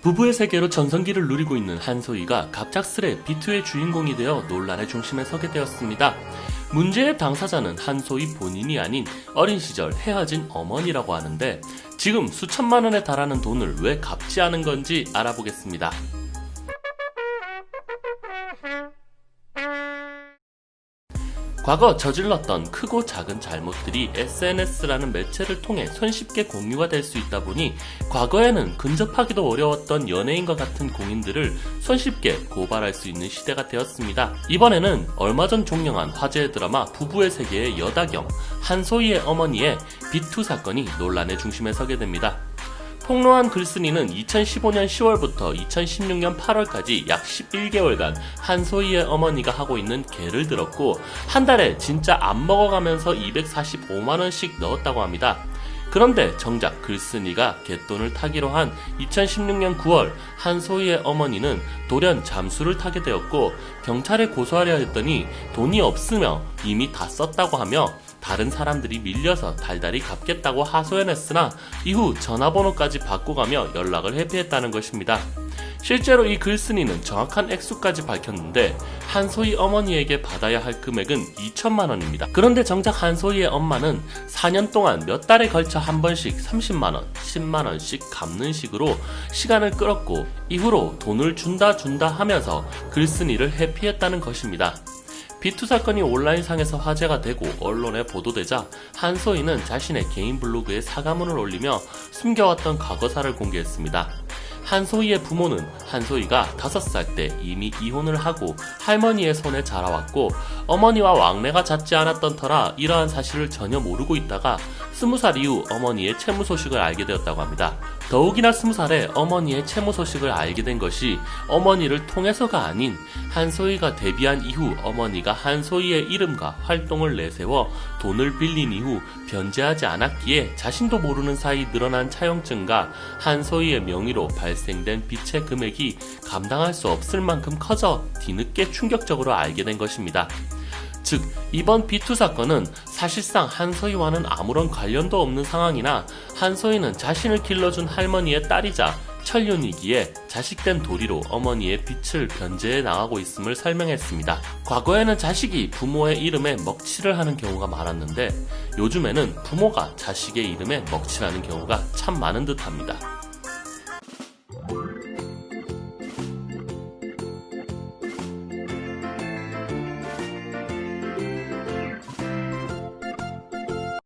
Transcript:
부부의 세계로 전성기를 누리고 있는 한소희가 갑작스레 비투의 주인공이 되어 논란의 중심에 서게 되었습니다. 문제의 당사자는 한소희 본인이 아닌 어린 시절 헤어진 어머니라고 하는데 지금 수천만 원에 달하는 돈을 왜 갚지 않은 건지 알아보겠습니다. 과거 저질렀던 크고 작은 잘못들이 SNS라는 매체를 통해 손쉽게 공유가 될 수 있다 보니 과거에는 근접하기도 어려웠던 연예인과 같은 공인들을 손쉽게 고발할 수 있는 시대가 되었습니다. 이번에는 얼마 전 종영한 화제의 드라마 부부의 세계의 여다경, 한소희의 어머니의 비투 사건이 논란의 중심에 서게 됩니다. 폭로한 글쓴이는 2015년 10월부터 2016년 8월까지 약 11개월간 한소희의 어머니가 하고 있는 개를 들었고 한 달에 진짜 안 먹어가면서 245만원씩 넣었다고 합니다. 그런데 정작 글쓴이가 갯돈을 타기로 한 2016년 9월 한소희의 어머니는 돌연 잠수를 타게 되었고 경찰에 고소하려 했더니 돈이 없으며 이미 다 썼다고 하며 다른 사람들이 밀려서 달달이 갚겠다고 하소연했으나 이후 전화번호까지 바꿔가며 연락을 회피했다는 것입니다. 실제로 이 글쓴이는 정확한 액수까지 밝혔는데 한소희 어머니에게 받아야 할 금액은 2천만 원입니다. 그런데 정작 한소희의 엄마는 4년 동안 몇 달에 걸쳐 한 번씩 30만 원, 10만 원씩 갚는 식으로 시간을 끌었고 이후로 돈을 준다 하면서 글쓴이를 회피했다는 것입니다. 비투 사건이 온라인상에서 화제가 되고 언론에 보도되자 한소희는 자신의 개인 블로그에 사과문을 올리며 숨겨왔던 과거사를 공개했습니다. 한소희의 부모는 한소희가 5살 때 이미 이혼을 하고 할머니의 손에 자라왔고 어머니와 왕래가 잦지 않았던 터라 이러한 사실을 전혀 모르고 있다가 20살 이후 어머니의 채무 소식을 알게 되었다고 합니다. 더욱이나 20살에 어머니의 채무 소식을 알게 된 것이 어머니를 통해서가 아닌 한소희가 데뷔한 이후 어머니가 한소희의 이름과 활동을 내세워 돈을 빌린 이후 변제하지 않았기에 자신도 모르는 사이 늘어난 차용증과 한소희의 명의로 발생된 빚의 금액이 감당할 수 없을 만큼 커져 뒤늦게 충격적으로 알게 된 것입니다. 즉 이번 비투 사건은 사실상 한소희와는 아무런 관련도 없는 상황이나 한소희는 자신을 길러준 할머니의 딸이자 천륜이기에 자식된 도리로 어머니의 빚을 변제해 나가고 있음을 설명했습니다. 과거에는 자식이 부모의 이름에 먹칠을 하는 경우가 많았는데 요즘에는 부모가 자식의 이름에 먹칠하는 경우가 참 많은 듯합니다.